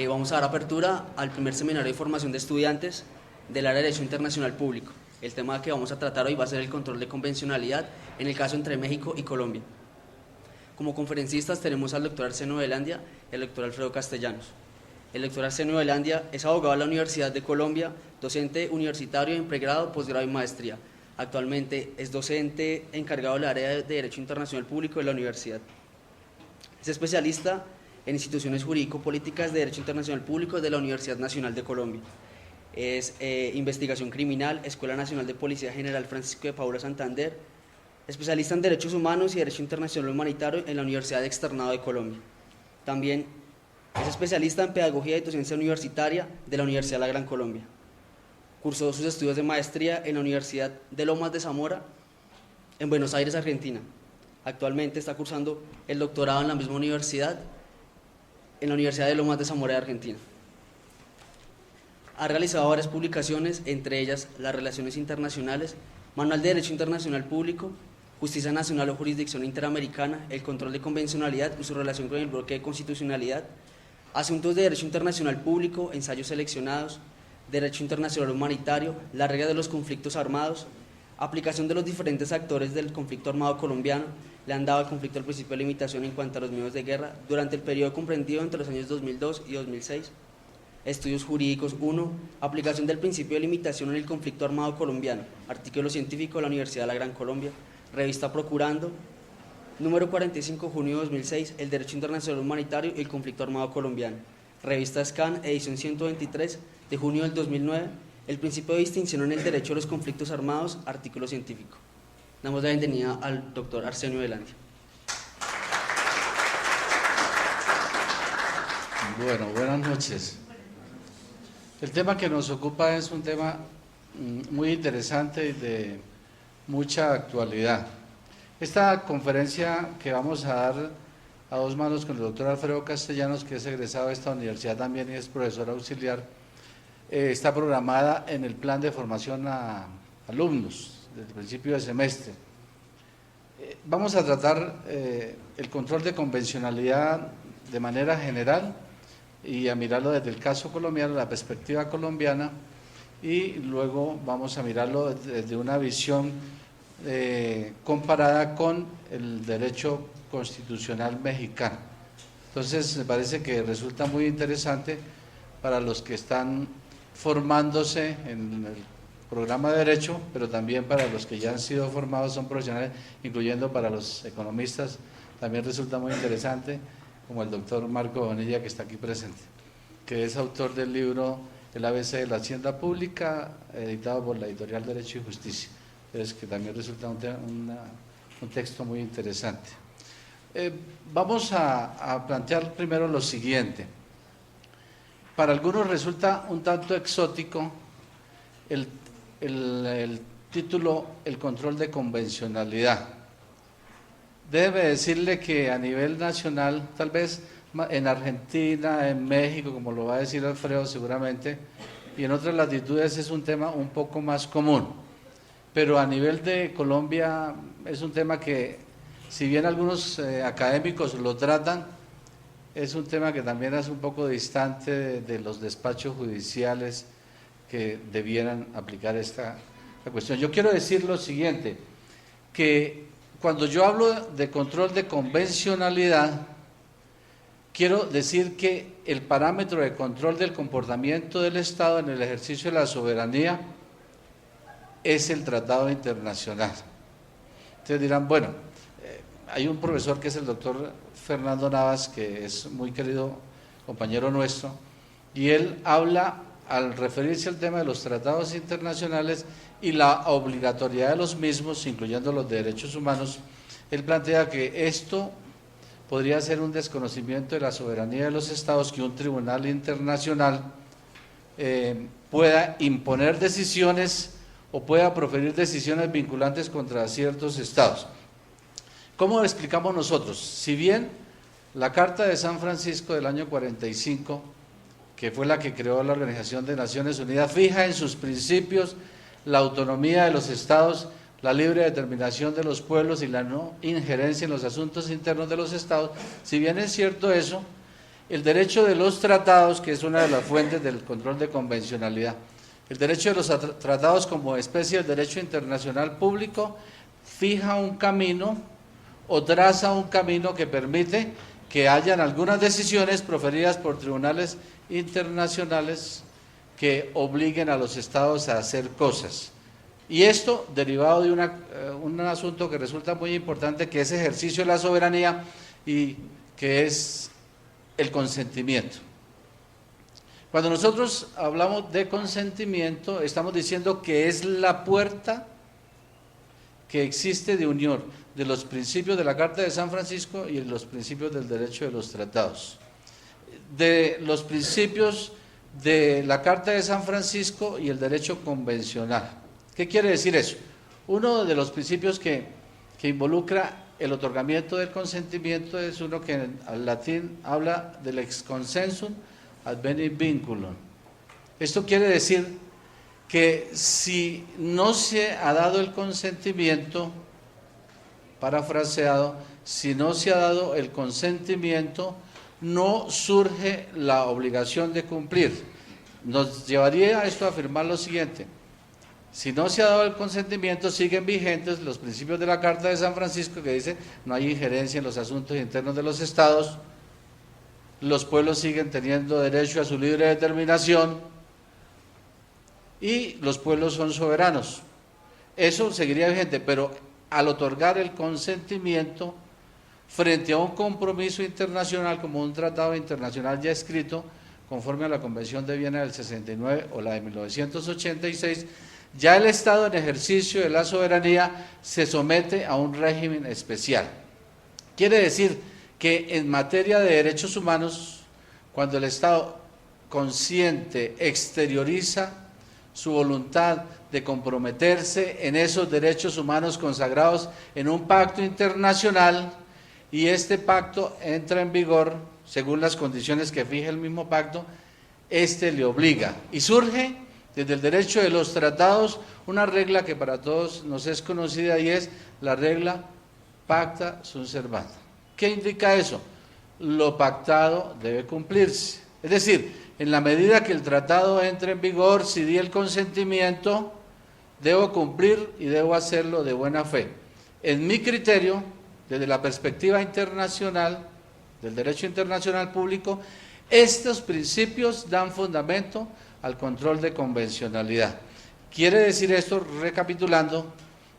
Vamos a dar apertura al primer seminario de formación de estudiantes del área de Derecho Internacional Público. El tema que vamos a tratar hoy va a ser el control de convencionalidad en el caso entre México y Colombia. Como conferencistas tenemos al doctor Arsenio Velandia y al doctor Alfredo Castellanos. El doctor Arsenio Velandia es abogado de la Universidad de Colombia, docente universitario en pregrado, posgrado y maestría. Actualmente es docente encargado del área de Derecho Internacional Público de la universidad. Es especialista en instituciones jurídico-políticas de Derecho Internacional Público de la Universidad Nacional de Colombia. Es investigación criminal, Escuela Nacional de Policía General Francisco de Paula Santander, especialista en Derechos Humanos y Derecho Internacional Humanitario en la Universidad Externado de Colombia. También es especialista en Pedagogía y Docencia Universitaria de la Universidad de la Gran Colombia. Cursó sus estudios de maestría en la Universidad de Lomas de Zamora, en Buenos Aires, Argentina. Actualmente está cursando el doctorado en la misma universidad, en la Universidad de Lomas de Zamora de Argentina. Ha realizado varias publicaciones, entre ellas las Relaciones Internacionales, Manual de Derecho Internacional Público, Justicia Nacional o Jurisdicción Interamericana, el control de convencionalidad y su relación con el bloque de constitucionalidad, Asuntos de Derecho Internacional Público, Ensayos seleccionados, Derecho Internacional Humanitario, la regla de los conflictos armados, aplicación de los diferentes actores del conflicto armado colombiano, le han dado al conflicto el principio de limitación en cuanto a los medios de guerra durante el periodo comprendido entre los años 2002 y 2006. Estudios jurídicos 1. Aplicación del principio de limitación en el conflicto armado colombiano. Artículo científico de la Universidad de la Gran Colombia. Revista Procurando. Número 45, junio de 2006. El Derecho Internacional Humanitario y el conflicto armado colombiano. Revista SCAN, edición 123, de junio del 2009. El principio de distinción en el derecho a los conflictos armados. Artículo científico. Damos la bienvenida al doctor Arsenio Velandia. Bueno, buenas noches. El tema que nos ocupa es un tema muy interesante y de mucha actualidad. Esta conferencia que vamos a dar a dos manos con el doctor Alfredo Castellanos, que es egresado de esta universidad también y es profesor auxiliar, está programada en el plan de formación a alumnos desde el principio de semestre. Vamos a tratar el control de convencionalidad de manera general y a mirarlo desde el caso colombiano, la perspectiva colombiana, y luego vamos a mirarlo desde una visión comparada con el derecho constitucional mexicano. Entonces me parece que resulta muy interesante para los que están formándose en el programa de Derecho, pero también para los que ya han sido formados, son profesionales, incluyendo para los economistas, también resulta muy interesante, como el doctor Marco Bonilla, que está aquí presente, que es autor del libro El ABC de la Hacienda Pública, editado por la editorial Derecho y Justicia. Entonces, que también resulta un texto muy interesante. Vamos a plantear primero lo siguiente. Para algunos resulta un tanto exótico el título El control de convencionalidad. Debe decirle que a nivel nacional, tal vez en Argentina, en México, como lo va a decir Alfredo seguramente, y en otras latitudes es un tema un poco más común, pero a nivel de Colombia es un tema que, si bien algunos académicos lo tratan, es un tema que también es un poco distante de los despachos judiciales que debieran aplicar esta cuestión. Yo quiero decir lo siguiente, que cuando yo hablo de control de convencionalidad, quiero decir que el parámetro de control del comportamiento del Estado en el ejercicio de la soberanía es el tratado internacional. Ustedes dirán, bueno, hay un profesor que es el doctor Fernando Navas, que es muy querido compañero nuestro, y él habla al referirse al tema de los tratados internacionales y la obligatoriedad de los mismos, incluyendo los de derechos humanos, él plantea que esto podría ser un desconocimiento de la soberanía de los estados, que un tribunal internacional pueda imponer decisiones o pueda proferir decisiones vinculantes contra ciertos estados. ¿Cómo lo explicamos nosotros? Si bien la Carta de San Francisco del año 45, que fue la que creó la Organización de Naciones Unidas, fija en sus principios la autonomía de los estados, la libre determinación de los pueblos y la no injerencia en los asuntos internos de los estados. Si bien es cierto eso, el derecho de los tratados, que es una de las fuentes del control de convencionalidad, el derecho de los tratados como especie del derecho internacional público, fija un camino o traza un camino que permite que hayan algunas decisiones proferidas por tribunales internacionales que obliguen a los estados a hacer cosas. Y esto derivado de un asunto que resulta muy importante, que es ejercicio de la soberanía y que es el consentimiento. Cuando nosotros hablamos de consentimiento, estamos diciendo que es la puerta que existe de unión de los principios de la Carta de San Francisco y de los principios del derecho de los tratados. De los principios de la Carta de San Francisco y el derecho convencional. ¿Qué quiere decir eso? Uno de los principios que involucra el otorgamiento del consentimiento es uno que en latín habla del ex consensum advenit vinculum. Esto quiere decir que si no se ha dado el consentimiento, parafraseado, si no se ha dado el consentimiento, no surge la obligación de cumplir. Nos llevaría esto a afirmar lo siguiente: si no se ha dado el consentimiento, siguen vigentes los principios de la Carta de San Francisco, que dice no hay injerencia en los asuntos internos de los estados, los pueblos siguen teniendo derecho a su libre determinación y los pueblos son soberanos. Eso seguiría vigente, pero al otorgar el consentimiento frente a un compromiso internacional como un tratado internacional ya escrito, conforme a la Convención de Viena del 69 o la de 1986, ya el Estado en ejercicio de la soberanía se somete a un régimen especial. Quiere decir que en materia de derechos humanos, cuando el Estado consiente, exterioriza su voluntad de comprometerse en esos derechos humanos consagrados en un pacto internacional, y este pacto entra en vigor según las condiciones que fija el mismo pacto, este le obliga. Y surge desde el derecho de los tratados una regla que para todos nos es conocida, y es la regla pacta sunt servanda. ¿Qué indica eso? Lo pactado debe cumplirse. Es decir, en la medida que el tratado entre en vigor, si di el consentimiento, debo cumplir y debo hacerlo de buena fe. En mi criterio, desde la perspectiva internacional, del derecho internacional público, estos principios dan fundamento al control de convencionalidad. Quiere decir esto, recapitulando,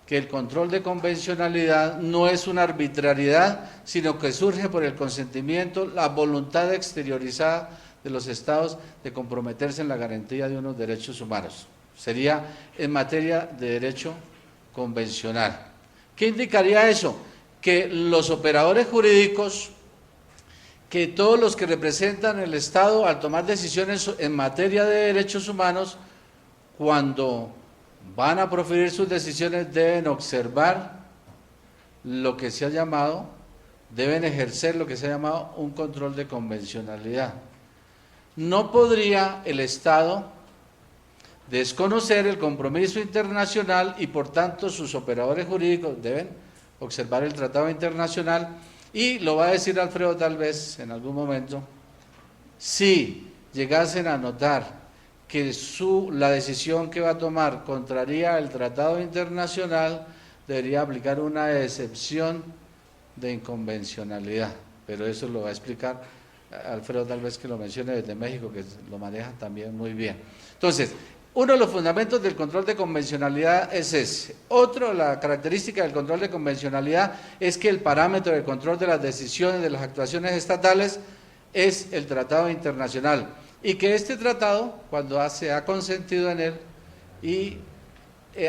que el control de convencionalidad no es una arbitrariedad, sino que surge por el consentimiento, la voluntad exteriorizada de los estados de comprometerse en la garantía de unos derechos humanos. Sería en materia de derecho convencional. ¿Qué indicaría eso? Que los operadores jurídicos, que todos los que representan el Estado al tomar decisiones en materia de derechos humanos, cuando van a proferir sus decisiones deben observar lo que se ha llamado, deben ejercer lo que se ha llamado un control de convencionalidad. No podría el Estado desconocer el compromiso internacional y por tanto sus operadores jurídicos deben observar el tratado internacional, y lo va a decir Alfredo tal vez en algún momento, si llegasen a notar que la decisión que va a tomar contraría el tratado internacional, debería aplicar una excepción de inconvencionalidad, pero eso lo va a explicar Alfredo tal vez, que lo mencione desde México, que lo maneja también muy bien. Entonces, uno de los fundamentos del control de convencionalidad es ese. Otro, la característica del control de convencionalidad es que el parámetro de control de las decisiones, de las actuaciones estatales, es el tratado internacional. y que este tratado, cuando se ha consentido en él y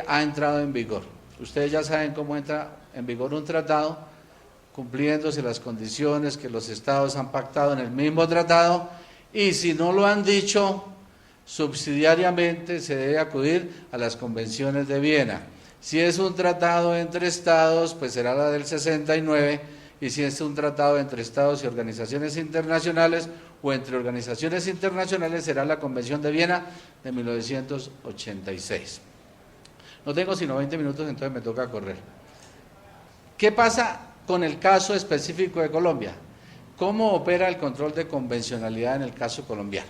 ha entrado en vigor. Ustedes ya saben cómo entra en vigor un tratado, cumpliéndose las condiciones que los estados han pactado en el mismo tratado, y si no lo han dicho, subsidiariamente se debe acudir a las convenciones de Viena. Si es un tratado entre estados, pues será la del 69, y si es un tratado entre estados y organizaciones internacionales o entre organizaciones internacionales, será la Convención de Viena de 1986. No tengo sino 20 minutos, entonces me toca correr. ¿Qué pasa con el caso específico de Colombia? ¿Cómo opera el control de convencionalidad en el caso colombiano?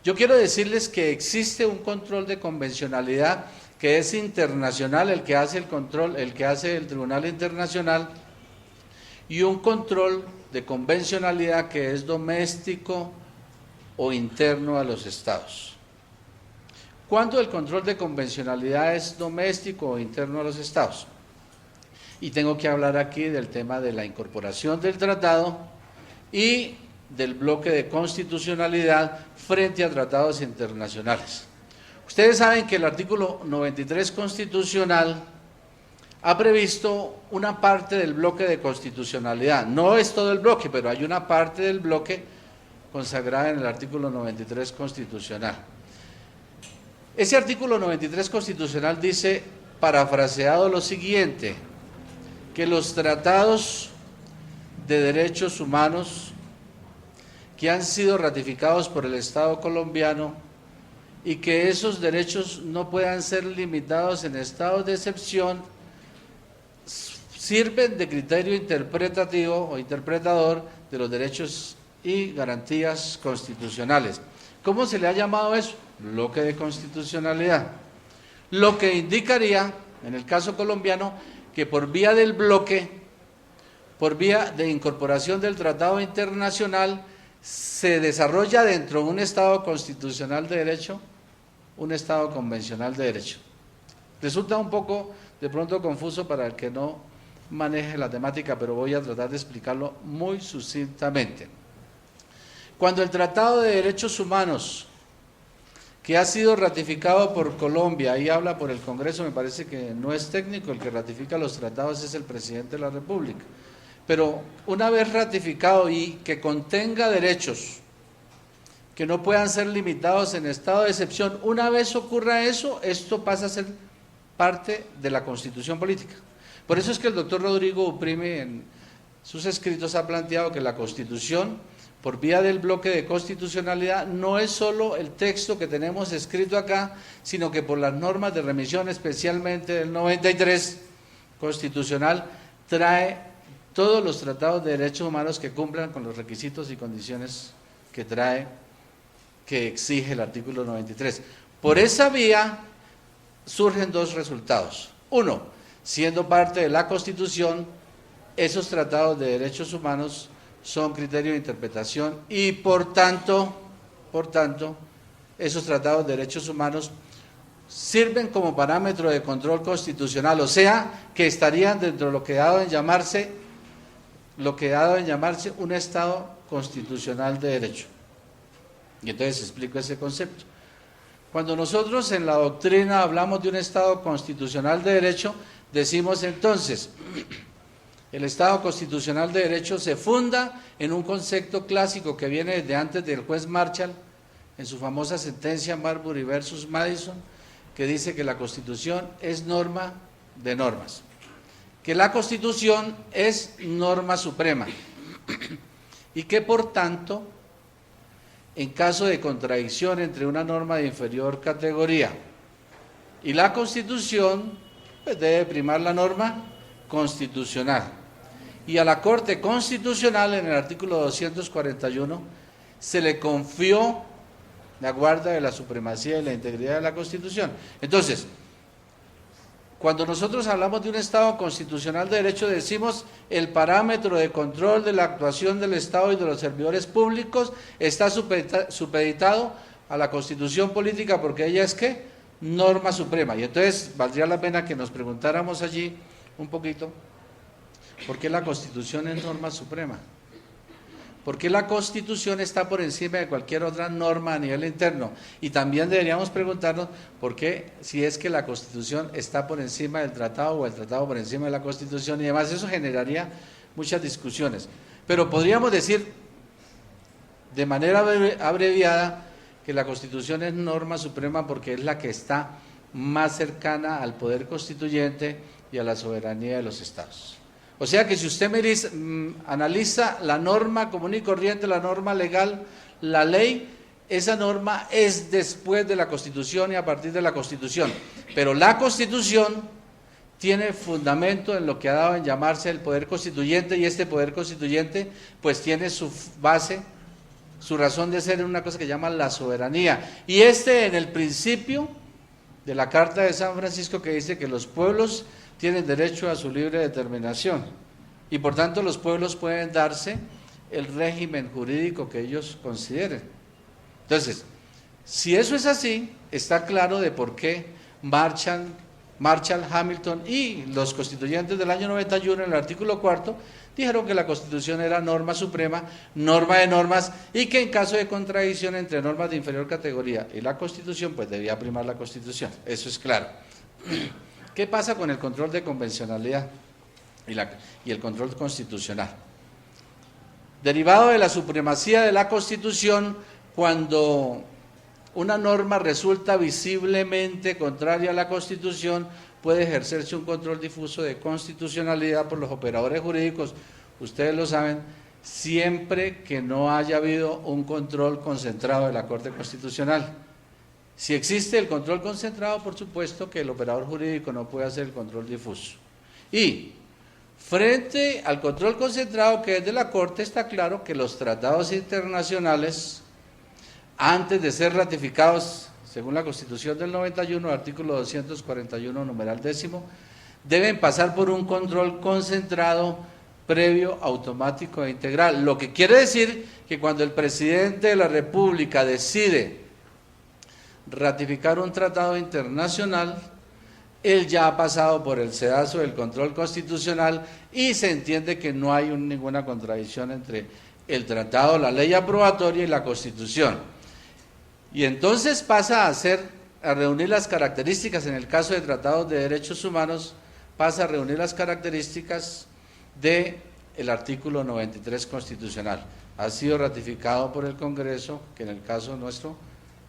Yo quiero decirles que existe un control de convencionalidad que es internacional, el que hace el control, el que hace el Tribunal Internacional, y un control de convencionalidad que es doméstico o interno a los estados. ¿Cuándo el control de convencionalidad es doméstico o interno a los estados? Y tengo que hablar aquí del tema de la incorporación del tratado y del bloque de constitucionalidad frente a tratados internacionales. Ustedes saben que el artículo 93 constitucional ha previsto una parte del bloque de constitucionalidad. No es todo el bloque, pero hay una parte del bloque consagrada en el artículo 93 constitucional. Ese artículo 93 constitucional dice, parafraseado, lo siguiente: que los tratados de derechos humanos que han sido ratificados por el Estado colombiano y que esos derechos no puedan ser limitados en estados de excepción, sirven de criterio interpretativo o interpretador de los derechos y garantías constitucionales. ¿Cómo se le ha llamado eso? Bloque de constitucionalidad. Lo que indicaría, en el caso colombiano, que por vía del bloque, por vía de incorporación del tratado internacional, se desarrolla dentro de un Estado constitucional de derecho, un Estado convencional de derecho. Resulta un poco de pronto confuso para el que no maneje la temática, pero voy a tratar de explicarlo muy sucintamente. Cuando el Tratado de Derechos Humanos, que ha sido ratificado por Colombia, ahí habla por el Congreso, me parece que no es técnico, el que ratifica los tratados es el presidente de la República, pero una vez ratificado y que contenga derechos que no puedan ser limitados en estado de excepción, una vez ocurra eso, esto pasa a ser parte de la Constitución política. Por eso es que el doctor Rodrigo Uprime en sus escritos ha planteado que la Constitución, por vía del bloque de constitucionalidad, no es solo el texto que tenemos escrito acá, sino que por las normas de remisión, especialmente del 93 constitucional, trae todos los tratados de derechos humanos que cumplan con los requisitos y condiciones que trae, que exige el artículo 93. Por esa vía surgen dos resultados. Uno, siendo parte de la Constitución, esos tratados de derechos humanos son criterio de interpretación y por tanto, esos tratados de derechos humanos sirven como parámetro de control constitucional, o sea, que estarían dentro de lo que ha dado en llamarse un Estado constitucional de derecho. Y entonces explico ese concepto. Cuando nosotros en la doctrina hablamos de un Estado constitucional de derecho, decimos entonces, el Estado constitucional de derecho se funda en un concepto clásico que viene desde antes del juez Marshall, en su famosa sentencia Marbury versus Madison, que dice que la Constitución es norma de normas, que la Constitución es norma suprema y que por tanto, en caso de contradicción entre una norma de inferior categoría y la Constitución, pues debe primar la norma constitucional. Y a la Corte Constitucional, en el artículo 241, se le confió la guarda de la supremacía y la integridad de la Constitución. Entonces, cuando nosotros hablamos de un Estado constitucional de derecho, decimos el parámetro de control de la actuación del Estado y de los servidores públicos está supeditado a la Constitución política, porque ella es ¿qué? Norma suprema. Y entonces valdría la pena que nos preguntáramos allí un poquito, ¿por qué la Constitución es norma suprema? ¿Por qué la Constitución está por encima de cualquier otra norma a nivel interno? Y también deberíamos preguntarnos por qué, si es que la Constitución está por encima del tratado o el tratado por encima de la Constitución y demás. Eso generaría muchas discusiones. Pero podríamos decir de manera abreviada que la Constitución es norma suprema porque es la que está más cercana al poder constituyente y a la soberanía de los estados. O sea que si usted analiza la norma común y corriente, la norma legal, la ley, esa norma es después de la Constitución y a partir de la Constitución. Pero la Constitución tiene fundamento en lo que ha dado en llamarse el poder constituyente, y este poder constituyente pues tiene su base, su razón de ser en una cosa que llama la soberanía. Y en el principio de la Carta de San Francisco, que dice que los pueblos tienen derecho a su libre determinación y por tanto los pueblos pueden darse el régimen jurídico que ellos consideren. Entonces, si eso es así, está claro de por qué Marshall, Hamilton y los constituyentes del año 91 en el artículo 4 dijeron que la Constitución era norma suprema, norma de normas, y que en caso de contradicción entre normas de inferior categoría y la Constitución, pues debía primar la Constitución. Eso es claro. ¿Qué pasa con el control de convencionalidad y el control constitucional? Derivado de la supremacía de la Constitución, cuando una norma resulta visiblemente contraria a la Constitución, puede ejercerse un control difuso de constitucionalidad por los operadores jurídicos, ustedes lo saben, siempre que no haya habido un control concentrado de la Corte Constitucional. Si existe el control concentrado, por supuesto que el operador jurídico no puede hacer el control difuso. Y frente al control concentrado que es de la Corte, está claro que los tratados internacionales, antes de ser ratificados, según la Constitución del 91, artículo 241, numeral 10, deben pasar por un control concentrado, previo, automático e integral. Lo que quiere decir que cuando el presidente de la República decide ratificar un tratado internacional, él ya ha pasado por el sedazo del control constitucional y se entiende que no hay ninguna contradicción entre el tratado, la ley aprobatoria y la Constitución. Y entonces pasa a reunir las características, en el caso de tratados de derechos humanos, pasa a reunir las características del artículo 93 constitucional. Ha sido ratificado por el Congreso, que en el caso nuestro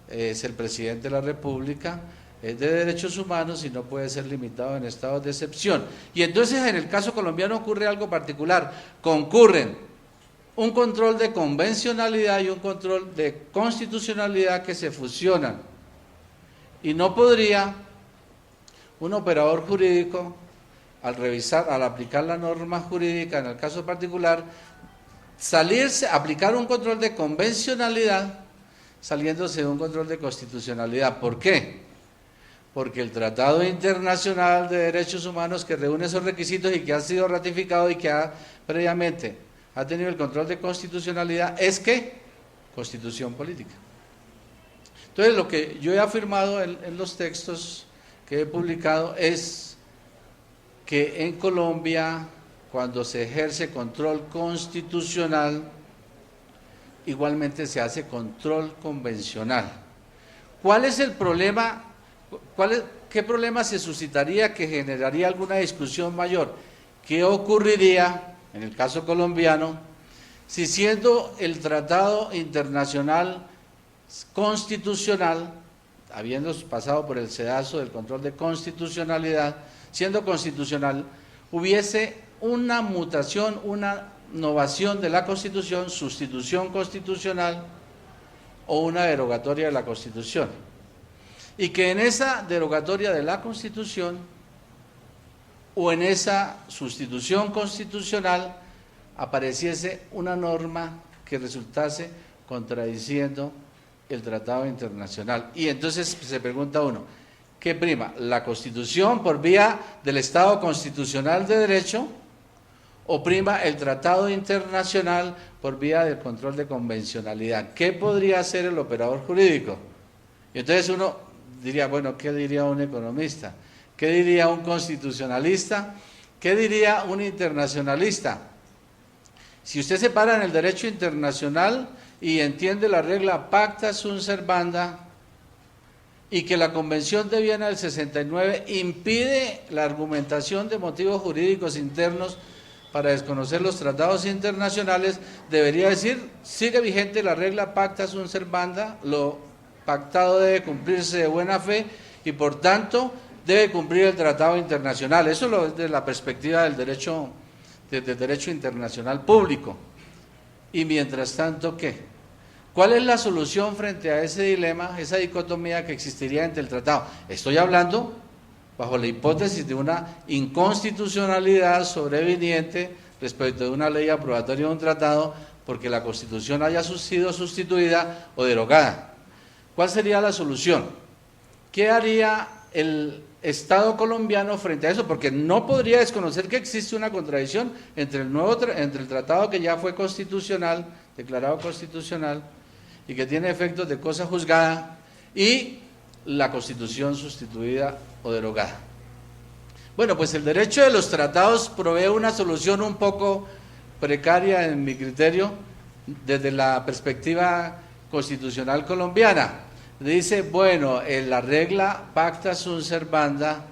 es el presidente de la República, es de derechos humanos y no puede ser limitado en estados de excepción. Y entonces en el caso colombiano ocurre algo particular, concurren un control de convencionalidad y un control de constitucionalidad que se fusionan. Y no podría un operador jurídico, al aplicar la norma jurídica en el caso particular, aplicar un control de convencionalidad saliéndose de un control de constitucionalidad. ¿Por qué? Porque el Tratado Internacional de Derechos Humanos, que reúne esos requisitos y que ha sido ratificado y que previamente ha tenido el control de constitucionalidad, es que Constitución política. Entonces, lo que yo he afirmado en los textos que he publicado es que en Colombia, cuando se ejerce control constitucional, igualmente se hace control convencional. ¿Cuál es el problema? ¿Qué problema se suscitaría que generaría alguna discusión mayor? ¿Qué ocurriría en el caso colombiano si, siendo el tratado internacional constitucional, habiendo pasado por el sedazo del control de constitucionalidad, siendo constitucional, hubiese una mutación, una innovación de la Constitución, sustitución constitucional o una derogatoria de la Constitución? Y que en esa derogatoria de la Constitución o en esa sustitución constitucional apareciese una norma que resultase contradiciendo el tratado internacional. Y entonces se pregunta uno, ¿qué prima? ¿La Constitución por vía del Estado constitucional de derecho o prima el tratado internacional por vía del control de convencionalidad? ¿Qué podría hacer el operador jurídico? Y entonces uno diría, bueno, ¿qué diría un economista? ¿Qué diría un constitucionalista? ¿Qué diría un internacionalista? Si usted se para en el derecho internacional y entiende la regla pacta sunt servanda, y que la Convención de Viena del 69 impide la argumentación de motivos jurídicos internos para desconocer los tratados internacionales, debería decir, sigue vigente la regla pacta sunt servanda, lo pactado debe cumplirse de buena fe y por tanto debe cumplir el tratado internacional. Eso lo es desde la perspectiva del derecho internacional público. Y mientras tanto, ¿qué? ¿Cuál es la solución frente a ese dilema, esa dicotomía que existiría entre el tratado? Estoy hablando bajo la hipótesis de una inconstitucionalidad sobreviniente respecto de una ley aprobatoria de un tratado porque la Constitución haya sido sustituida o derogada. ¿Cuál sería la solución? ¿Qué haría el Estado colombiano frente a eso? Porque no podría desconocer que existe una contradicción entre el tratado que ya fue constitucional, declarado constitucional, y que tiene efectos de cosa juzgada, y la Constitución sustituida o derogada. Bueno, pues el derecho de los tratados provee una solución un poco precaria en mi criterio desde la perspectiva constitucional colombiana. Dice, bueno, la regla pacta sunt servanda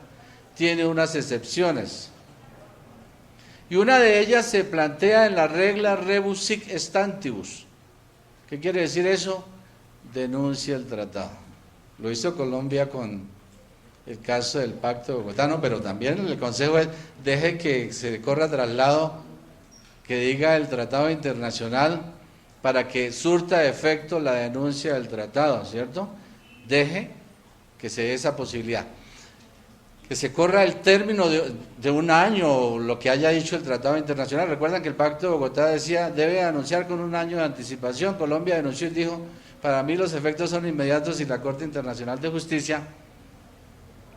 tiene unas excepciones, y una de ellas se plantea en la regla rebus sic stantibus. ¿Qué quiere decir eso? Denuncia el tratado. Lo hizo Colombia con el caso del Pacto Bogotano, pero también el consejo es, deje que se corra traslado, que diga el tratado internacional, para que surta efecto la denuncia del tratado, ¿cierto? Deje que se dé esa posibilidad. Que se corra el término de un año, o lo que haya dicho el tratado internacional. Recuerdan que el Pacto de Bogotá decía, debe anunciar con un año de anticipación. Colombia denunció y dijo, para mí los efectos son inmediatos, y la Corte Internacional de Justicia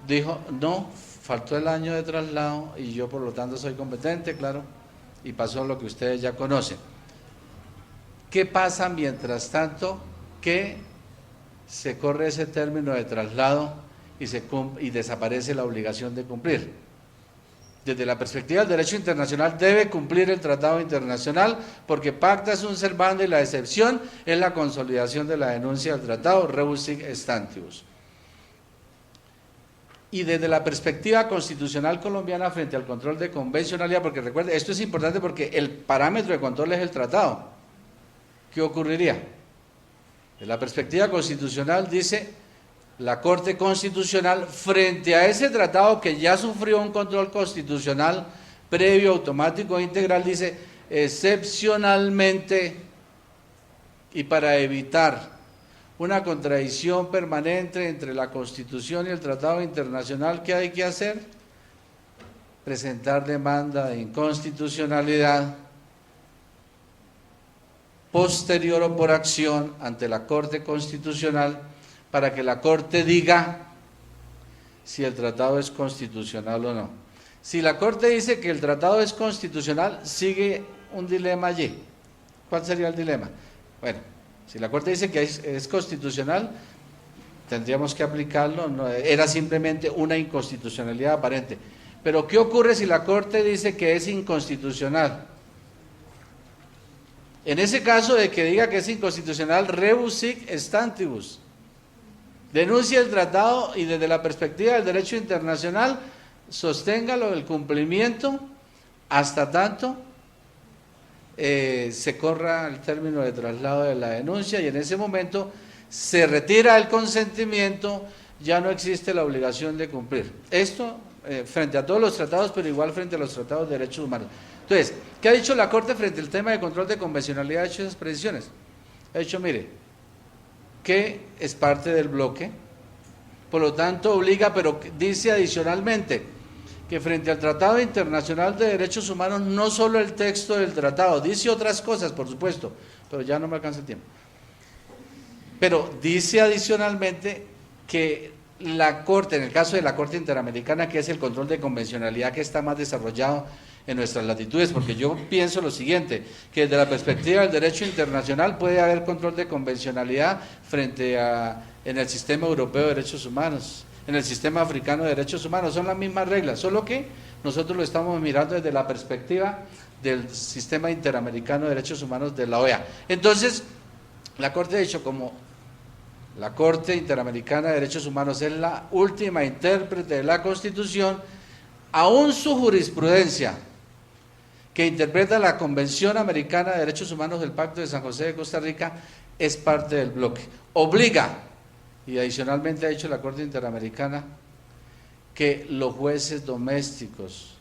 dijo, no, faltó el año de traslado y yo por lo tanto soy competente, claro, y pasó lo que ustedes ya conocen. ¿Qué pasa mientras tanto que se corre ese término de traslado y desaparece la obligación de cumplir? Desde la perspectiva del derecho internacional debe cumplir el tratado internacional porque pacta sunt servanda y la excepción es la consolidación de la denuncia del tratado, rebus sic stantibus. Y desde la perspectiva constitucional colombiana frente al control de convencionalidad, porque recuerde, esto es importante porque el parámetro de control es el tratado. ¿Qué ocurriría? De la perspectiva constitucional dice, la Corte Constitucional frente a ese tratado que ya sufrió un control constitucional previo, automático e integral, dice, excepcionalmente y para evitar una contradicción permanente entre la Constitución y el tratado internacional, ¿qué hay que hacer? Presentar demanda de inconstitucionalidad posterior o por acción ante la Corte Constitucional para que la Corte diga si el tratado es constitucional o no. Si la Corte dice que el tratado es constitucional, sigue un dilema allí. ¿Cuál sería el dilema? Bueno, si la Corte dice que es constitucional, tendríamos que aplicarlo, no, era simplemente una inconstitucionalidad aparente. Pero ¿qué ocurre si la Corte dice que es inconstitucional? En ese caso de que diga que es inconstitucional, rebus sic stantibus. Denuncia el tratado y desde la perspectiva del derecho internacional, sosténgalo del cumplimiento hasta tanto se corra el término de traslado de la denuncia y en ese momento se retira el consentimiento, ya no existe la obligación de cumplir. Esto frente a todos los tratados, pero igual frente a los tratados de derechos humanos. Entonces, ¿qué ha dicho la Corte frente al tema de control de convencionalidad? Ha hecho esas precisiones. Ha dicho, mire, que es parte del bloque, por lo tanto obliga, pero dice adicionalmente que frente al Tratado Internacional de Derechos Humanos, no solo el texto del tratado, dice otras cosas, por supuesto, pero ya no me alcanza el tiempo. Pero dice adicionalmente que la Corte, en el caso de la Corte Interamericana, que es el control de convencionalidad que está más desarrollado en nuestras latitudes, porque yo pienso lo siguiente, que desde la perspectiva del derecho internacional puede haber control de convencionalidad frente a, en el sistema europeo de derechos humanos, en el sistema africano de derechos humanos, son las mismas reglas, solo que nosotros lo estamos mirando desde la perspectiva del Sistema Interamericano de Derechos Humanos de la OEA. Entonces, la Corte ha dicho, como la Corte Interamericana de Derechos Humanos es la última intérprete de la Constitución, aún su jurisprudencia, que interpreta la Convención Americana de Derechos Humanos del Pacto de San José de Costa Rica, es parte del bloque. Obliga, y adicionalmente ha dicho la Corte Interamericana, que los jueces domésticos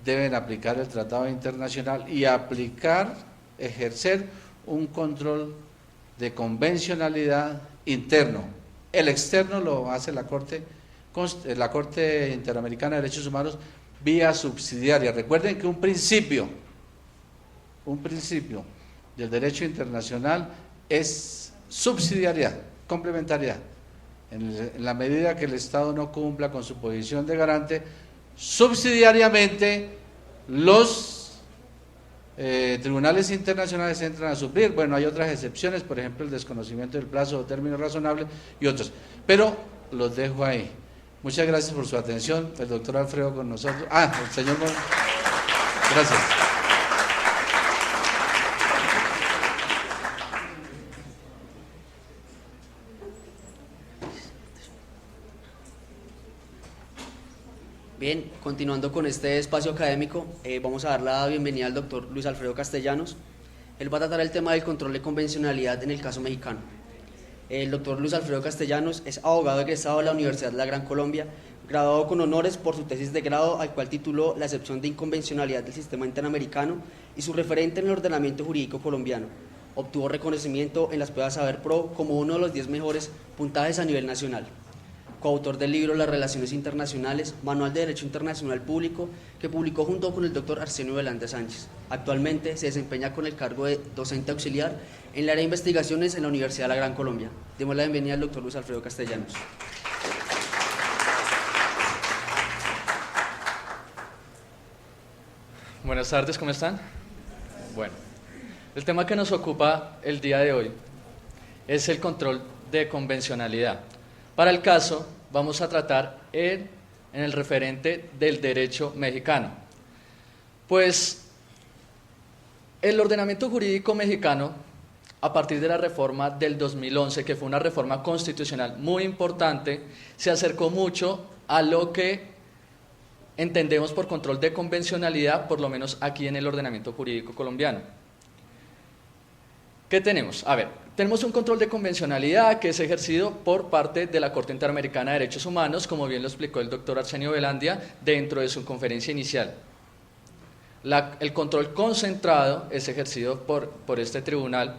deben aplicar el tratado internacional y ejercer un control de convencionalidad interno. El externo lo hace la Corte Interamericana de Derechos Humanos vía subsidiaria. Recuerden que un principio del derecho internacional es subsidiariedad, complementariedad. En la medida que el Estado no cumpla con su posición de garante, subsidiariamente los tribunales internacionales entran a suplir. Bueno, hay otras excepciones, por ejemplo el desconocimiento del plazo o término razonable y otros, pero los dejo ahí. Muchas gracias por su atención. El doctor Alfredo con nosotros. El señor gracias. Bien, continuando con este espacio académico, vamos a dar la bienvenida al doctor Luis Alfredo Castellanos. Él va a tratar el tema del control de convencionalidad en el caso mexicano. El doctor Luis Alfredo Castellanos es abogado egresado de la Universidad de la Gran Colombia, graduado con honores por su tesis de grado, al cual tituló La excepción de inconvencionalidad del sistema interamericano y su referente en el ordenamiento jurídico colombiano. Obtuvo reconocimiento en las pruebas Saber Pro como uno de los 10 mejores puntajes a nivel nacional. Coautor del libro Las Relaciones Internacionales, Manual de Derecho Internacional Público, que publicó junto con el doctor Arsenio Velanda Sánchez. Actualmente se desempeña con el cargo de docente auxiliar en el área de investigaciones en la Universidad de la Gran Colombia. Demos la bienvenida al doctor Luis Alfredo Castellanos. Buenas tardes, ¿cómo están? Bueno, el tema que nos ocupa el día de hoy es el control de convencionalidad. Para el caso, vamos a tratar en el referente del derecho mexicano. Pues el ordenamiento jurídico mexicano, a partir de la reforma del 2011, que fue una reforma constitucional muy importante, se acercó mucho a lo que entendemos por control de convencionalidad, por lo menos aquí en el ordenamiento jurídico colombiano. ¿Qué tenemos? A ver, tenemos un control de convencionalidad que es ejercido por parte de la Corte Interamericana de Derechos Humanos, como bien lo explicó el doctor Arsenio Velandia dentro de su conferencia inicial. El control concentrado es ejercido por este tribunal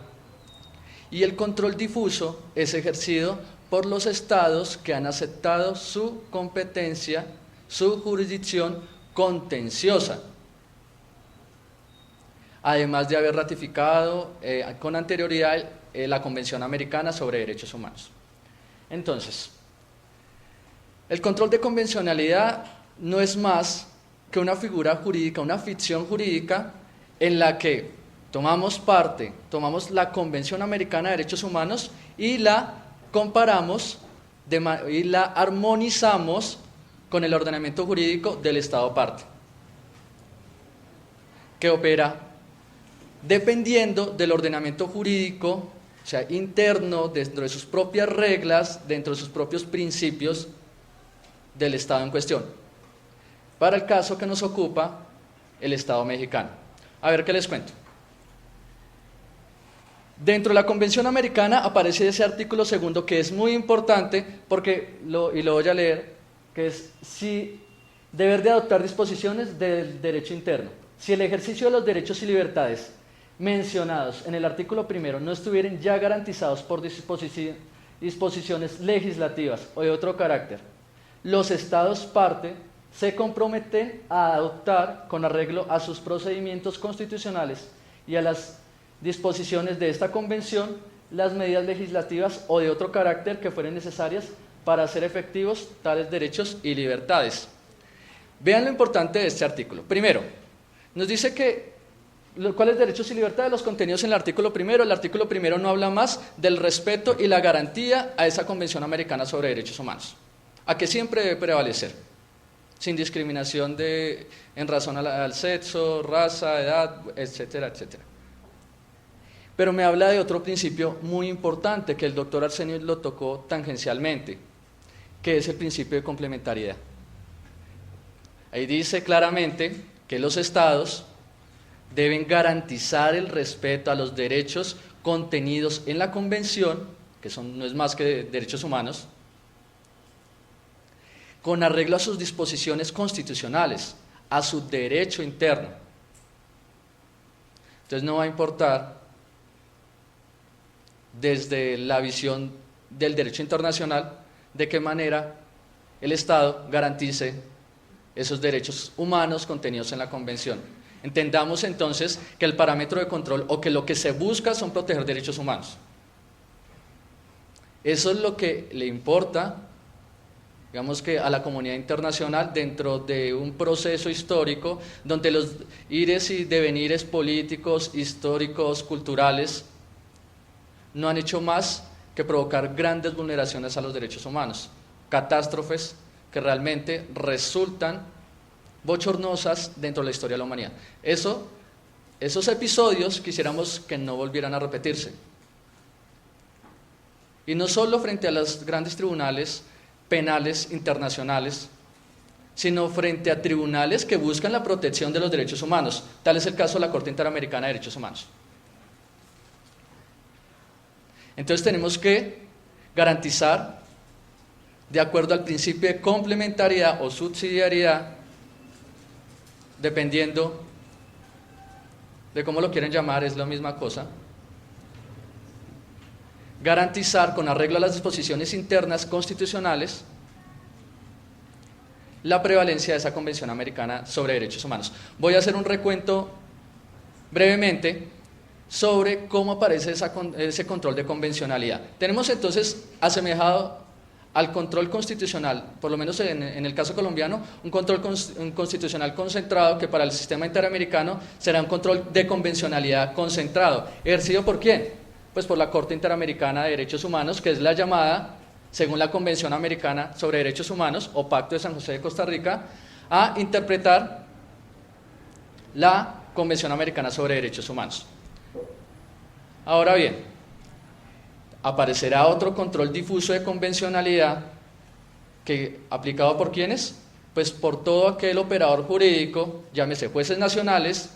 y el control difuso es ejercido por los estados que han aceptado su competencia, su jurisdicción contenciosa, además de haber ratificado con anterioridad la Convención Americana sobre Derechos Humanos. Entonces, el control de convencionalidad no es más que una figura jurídica, una ficción jurídica en la que tomamos la Convención Americana de Derechos Humanos y la comparamos y la armonizamos con el ordenamiento jurídico del Estado parte, que opera dependiendo del ordenamiento jurídico, o sea, interno, dentro de sus propias reglas, dentro de sus propios principios del Estado en cuestión. Para el caso que nos ocupa, el Estado mexicano. A ver qué les cuento. Dentro de la Convención Americana aparece ese artículo segundo que es muy importante porque, y lo voy a leer, que es si deber de adoptar disposiciones del derecho interno. Si el ejercicio de los derechos y libertades mencionados en el artículo primero no estuvieran ya garantizados por disposiciones legislativas o de otro carácter, los estados parte se comprometen a adoptar, con arreglo a sus procedimientos constitucionales y a las disposiciones de esta convención, las medidas legislativas o de otro carácter que fueren necesarias para hacer efectivos tales derechos y libertades. Vean lo importante de este artículo. Primero, nos dice que ¿cuáles derechos y libertades? Los contenidos en el artículo primero. El artículo primero no habla más del respeto y la garantía a esa Convención Americana sobre Derechos Humanos, a que siempre debe prevalecer. sin discriminación en razón al sexo, raza, edad, etcétera, etcétera. Pero me habla de otro principio muy importante que el doctor Arsenio lo tocó tangencialmente, que es el principio de complementariedad. Ahí dice claramente que los estados deben garantizar el respeto a los derechos contenidos en la Convención, que no es más que derechos humanos, con arreglo a sus disposiciones constitucionales, a su derecho interno. Entonces no va a importar desde la visión del derecho internacional de qué manera el Estado garantice esos derechos humanos contenidos en la Convención. Entendamos entonces que el parámetro de control o que lo que se busca son proteger derechos humanos. Eso es lo que le importa, digamos que a la comunidad internacional dentro de un proceso histórico donde los ires y devenires políticos, históricos, culturales no han hecho más que provocar grandes vulneraciones a los derechos humanos, catástrofes que realmente resultan bochornosas dentro de la historia de la humanidad. Esos episodios quisiéramos que no volvieran a repetirse. Y no solo frente a los grandes tribunales penales internacionales, sino frente a tribunales que buscan la protección de los derechos humanos. Tal es el caso de la Corte Interamericana de Derechos Humanos. Entonces tenemos que garantizar, de acuerdo al principio de complementariedad o subsidiariedad, dependiendo de cómo lo quieren llamar, es la misma cosa, garantizar con arreglo a las disposiciones internas constitucionales la prevalencia de esa Convención Americana sobre Derechos Humanos. Voy a hacer un recuento brevemente sobre cómo aparece ese control de convencionalidad. Tenemos entonces asemejado al control constitucional, por lo menos en el caso colombiano, un control constitucional concentrado que para el sistema interamericano será un control de convencionalidad concentrado. ¿Ejercido por quién? Pues por la Corte Interamericana de Derechos Humanos, que es la llamada, según la Convención Americana sobre Derechos Humanos o Pacto de San José de Costa Rica, a interpretar la Convención Americana sobre Derechos Humanos. Ahora bien, aparecerá otro control difuso de convencionalidad que, ¿aplicado por quiénes? Pues por todo aquel operador jurídico, llámese jueces nacionales,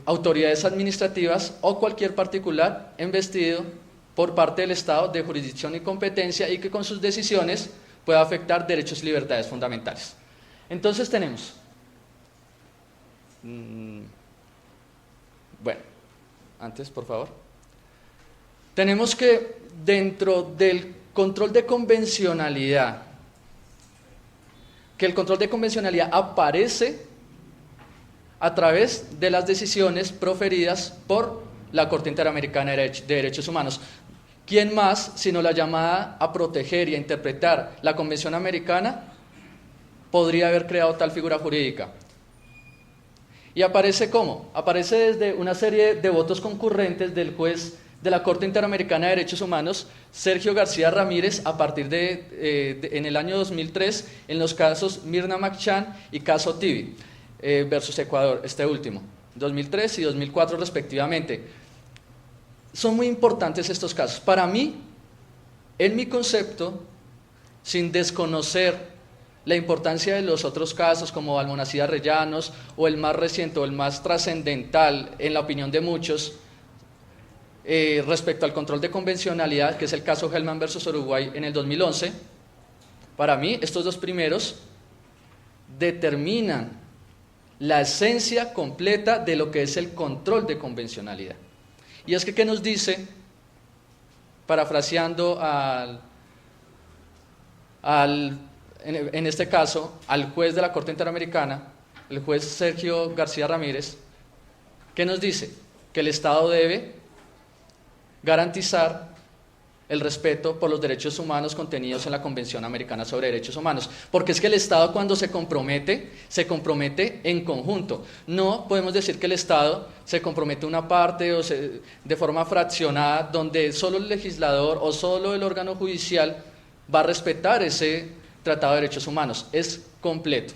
autoridades administrativas o cualquier particular investido por parte del Estado de jurisdicción y competencia y que con sus decisiones pueda afectar derechos y libertades fundamentales. Entonces tenemos, bueno, antes por favor, tenemos que dentro del control de convencionalidad, que el control de convencionalidad aparece a través de las decisiones proferidas por la Corte Interamericana de Derechos Humanos. ¿Quién más, sino la llamada a proteger y a interpretar la Convención Americana, podría haber creado tal figura jurídica? ¿Y aparece cómo? Aparece desde una serie de votos concurrentes del juez de la Corte Interamericana de Derechos Humanos, Sergio García Ramírez, a partir en el año 2003, en los casos Mirna Machan y caso Tibi versus Ecuador, este último, 2003 y 2004 respectivamente. Son muy importantes estos casos. Para mí, en mi concepto, sin desconocer la importancia de los otros casos como Almonacid Arrellanos o el más reciente o el más trascendental en la opinión de muchos respecto al control de convencionalidad, que es el caso Hellman versus Uruguay en el 2011, para mí estos dos primeros determinan la esencia completa de lo que es el control de convencionalidad. Y es que, ¿qué nos dice, parafraseando en este caso, al juez de la Corte Interamericana, el juez Sergio García Ramírez? ¿Qué nos dice? Que el Estado debe garantizar el respeto por los derechos humanos contenidos en la Convención Americana sobre Derechos Humanos, porque es que el Estado cuando se compromete en conjunto. No podemos decir que el Estado se compromete una parte de forma fraccionada, donde solo el legislador o solo el órgano judicial va a respetar ese Tratado de Derechos Humanos, es completo.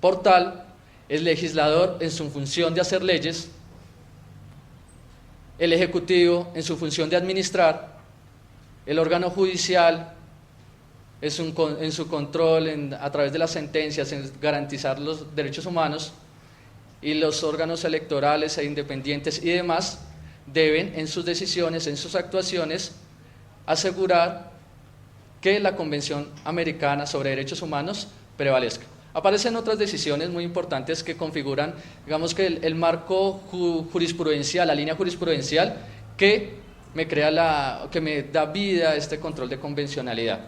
Por tal, el legislador en su función de hacer leyes, el ejecutivo en su función de administrar, el órgano judicial en su control a través de las sentencias, en garantizar los derechos humanos, y los órganos electorales e independientes y demás deben en sus decisiones, en sus actuaciones, asegurar que la Convención Americana sobre Derechos Humanos prevalezca. Aparecen otras decisiones muy importantes que configuran, digamos que el marco jurisprudencial, la línea jurisprudencial que me da vida a este control de convencionalidad.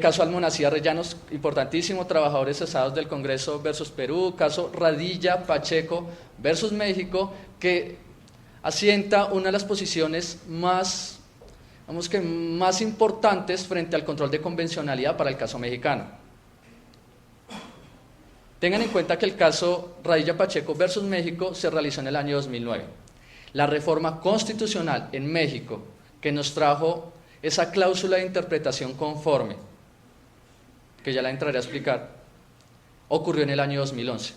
Caso Almonacía Rellanos, importantísimo, trabajadores cesados del Congreso versus Perú, caso Radilla Pacheco versus México, que asienta una de las posiciones más importantes frente al control de convencionalidad para el caso mexicano. Tengan en cuenta que el caso Radilla Pacheco versus México se realizó en el año 2009. La reforma constitucional en México que nos trajo esa cláusula de interpretación conforme, que ya la entraré a explicar, ocurrió en el año 2011.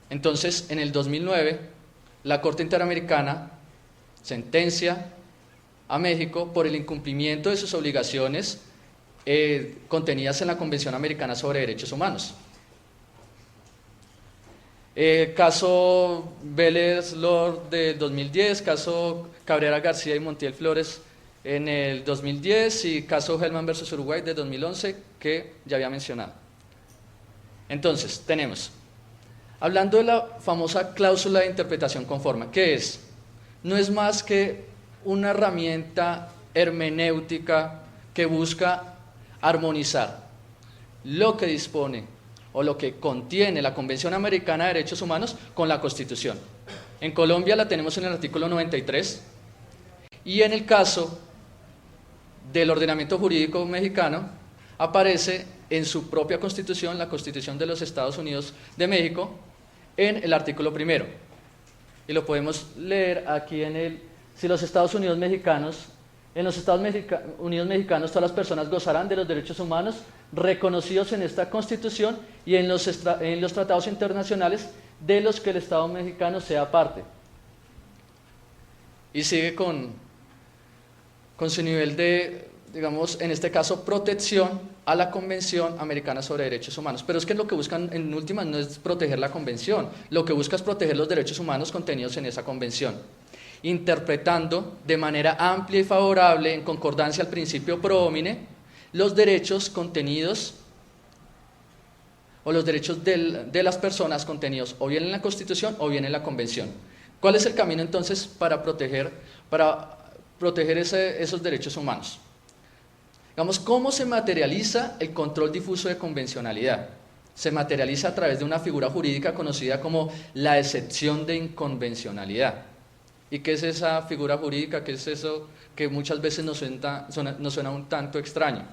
Entonces, en el 2009, la Corte Interamericana sentencia a México por el incumplimiento de sus obligaciones contenidas en la Convención Americana sobre Derechos Humanos. Caso Vélez Lord de 2010, caso Cabrera García y Montiel Flores en el 2010 y caso Hellman versus Uruguay de 2011 que ya había mencionado. Entonces, tenemos, hablando de la famosa cláusula de interpretación conforme, ¿qué es? No es más que una herramienta hermenéutica que busca armonizar lo que dispone o lo que contiene la Convención Americana de Derechos Humanos con la Constitución. En Colombia la tenemos en el artículo 93 y en el caso del ordenamiento jurídico mexicano aparece en su propia Constitución, la Constitución de los Estados Unidos de México, en el artículo primero. Y lo podemos leer aquí si los Estados Unidos mexicanos, en los Estados Unidos mexicanos todas las personas gozarán de los derechos humanos reconocidos en esta Constitución y en los tratados internacionales de los que el Estado mexicano sea parte. Y sigue con su nivel de, digamos, en este caso, protección a la Convención Americana sobre Derechos Humanos. Pero es que lo que buscan en últimas no es proteger la Convención, lo que busca es proteger los derechos humanos contenidos en esa Convención, interpretando de manera amplia y favorable, en concordancia al principio pro homine, los derechos contenidos o los derechos de las personas contenidos o bien en la Constitución o bien en la Convención. ¿Cuál es el camino entonces para proteger esos derechos humanos? Digamos, ¿cómo se materializa el control difuso de convencionalidad? Se materializa a través de una figura jurídica conocida como la excepción de inconvencionalidad. ¿Y qué es esa figura jurídica? ¿Qué es eso que muchas veces nos suena un tanto extraño?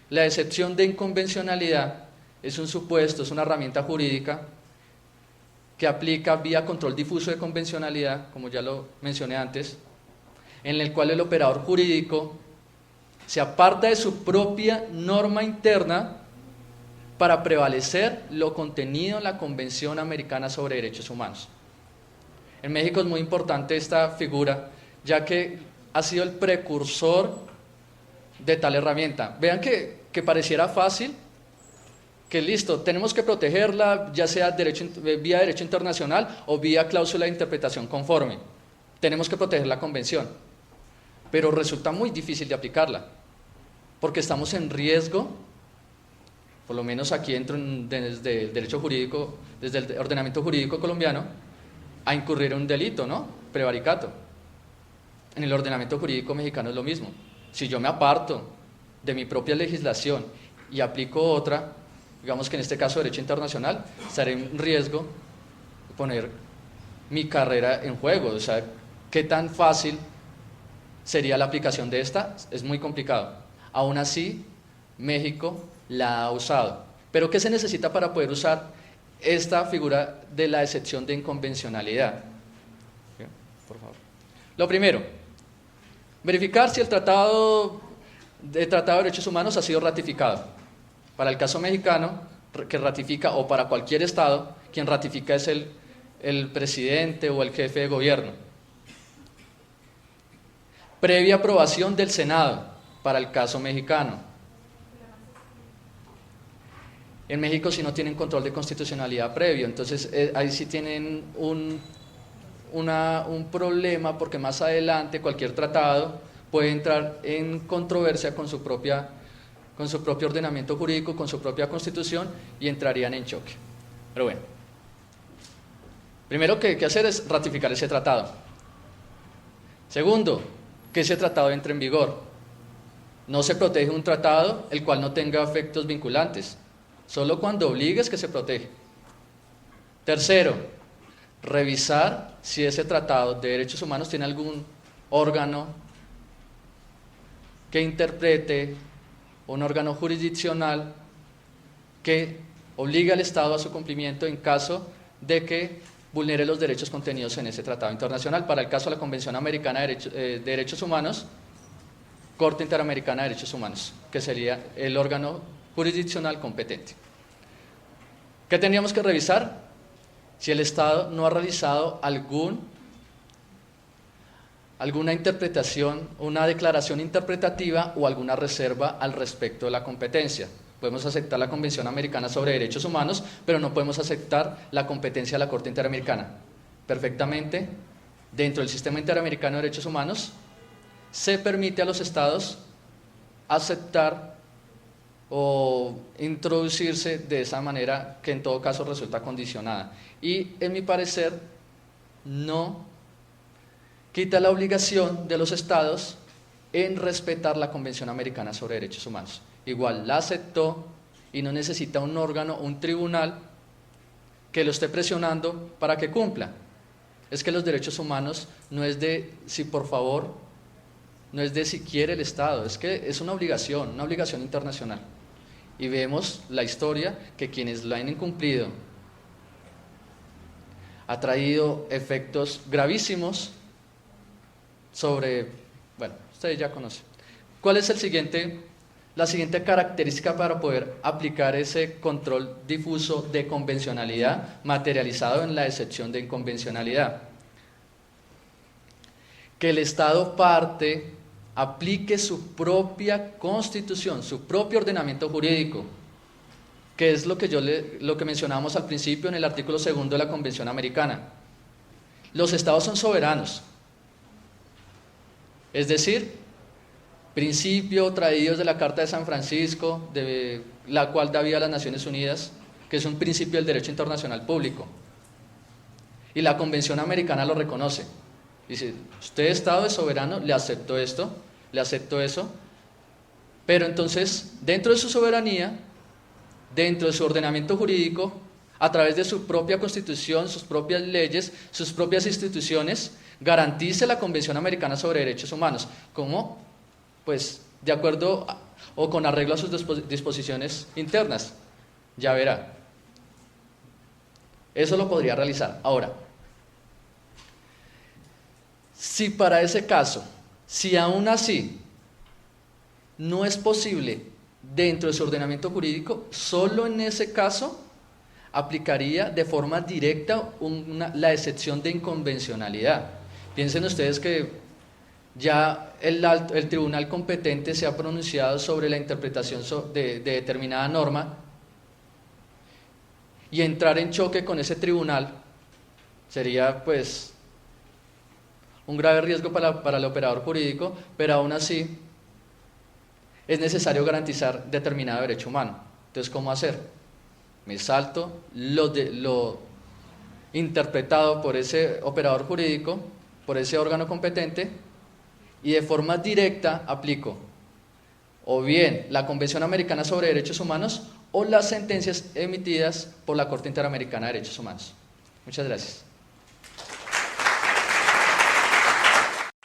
La excepción de inconvencionalidad es un supuesto, es una herramienta jurídica que aplica vía control difuso de convencionalidad, como ya lo mencioné antes, en el cual el operador jurídico se aparta de su propia norma interna para prevalecer lo contenido en la Convención Americana sobre Derechos Humanos. En México es muy importante esta figura, ya que ha sido el precursor de tal herramienta. Vean que pareciera fácil, que listo, tenemos que protegerla, ya sea vía derecho internacional o vía cláusula de interpretación conforme. Tenemos que proteger la Convención, pero resulta muy difícil de aplicarla, porque estamos en riesgo, por lo menos aquí entro desde el derecho jurídico, desde el ordenamiento jurídico colombiano, a incurrir en un delito, ¿no? Prevaricato. En el ordenamiento jurídico mexicano es lo mismo. Si yo me aparto de mi propia legislación y aplico otra, digamos que en este caso derecho internacional, estaré en riesgo de poner mi carrera en juego. O sea, ¿qué tan fácil sería la aplicación de esta? Es muy complicado. Aún así, México la ha usado. ¿Pero qué se necesita para poder usar esta figura de la excepción de inconvencionalidad? Bien, por favor. Lo primero, verificar si el Tratado de Tratado de Derechos Humanos ha sido ratificado. Para el caso mexicano, que ratifica, o para cualquier Estado, quien ratifica es el presidente o el jefe de gobierno. Previa aprobación del Senado, para el caso mexicano. En México sí no tienen control de constitucionalidad previo, entonces ahí sí tienen un problema, porque más adelante cualquier tratado puede entrar en controversia con su propio ordenamiento jurídico, con su propia constitución, y entrarían en choque. Pero bueno, primero que hay que hacer es ratificar ese tratado. Segundo, que ese tratado entre en vigor. No se protege un tratado el cual no tenga efectos vinculantes, solo cuando obligue es que se protege. Tercero, revisar si ese tratado de derechos humanos tiene algún órgano que interprete, un órgano jurisdiccional que obligue al Estado a su cumplimiento en caso de que vulnere los derechos contenidos en ese tratado internacional. Para el caso de la Convención Americana de Derechos Humanos, Corte Interamericana de Derechos Humanos, que sería el órgano jurisdiccional competente. ¿Qué tendríamos que revisar? Si el Estado no ha realizado alguna interpretación, una declaración interpretativa o alguna reserva al respecto de la competencia. Podemos aceptar la Convención Americana sobre Derechos Humanos, pero no podemos aceptar la competencia de la Corte Interamericana. Perfectamente, dentro del Sistema Interamericano de Derechos Humanos, se permite a los Estados aceptar o introducirse de esa manera que en todo caso resulta condicionada. Y en mi parecer, no quita la obligación de los Estados en respetar la Convención Americana sobre Derechos Humanos. Igual la aceptó y no necesita un órgano, un tribunal que lo esté presionando para que cumpla. Es que los derechos humanos no es de si por favor, no es de si quiere el Estado, es que es una obligación internacional. Y vemos la historia que quienes la han incumplido ha traído efectos gravísimos sobre, bueno, ustedes ya conocen. ¿Cuál es la siguiente característica para poder aplicar ese control difuso de convencionalidad materializado en la excepción de inconvencionalidad? Que el Estado parte aplique su propia constitución, su propio ordenamiento jurídico, que es lo que mencionábamos al principio en el artículo 2 de la Convención Americana. Los Estados son soberanos, es decir, principio traídos de la Carta de San Francisco, de la cual da vida a las Naciones Unidas, que es un principio del derecho internacional público. Y la Convención Americana lo reconoce. Dice, usted Estado es soberano, le acepto esto, le acepto eso, pero entonces, dentro de su soberanía, dentro de su ordenamiento jurídico, a través de su propia constitución, sus propias leyes, sus propias instituciones, garantice la Convención Americana sobre Derechos Humanos. ¿Cómo? Pues de acuerdo o con arreglo a sus disposiciones internas. Ya verá. Eso lo podría realizar. Ahora, si para ese caso, si aún así no es posible dentro de su ordenamiento jurídico, solo en ese caso aplicaría de forma directa la excepción de inconvencionalidad. Piensen ustedes que ya el tribunal competente se ha pronunciado sobre la interpretación de determinada norma, y entrar en choque con ese tribunal sería pues un grave riesgo para el operador jurídico, pero aún así es necesario garantizar determinado derecho humano. Entonces, ¿cómo hacer? Me salto lo interpretado por ese operador jurídico, por ese órgano competente, y de forma directa aplico o bien la Convención Americana sobre Derechos Humanos o las sentencias emitidas por la Corte Interamericana de Derechos Humanos. Muchas gracias.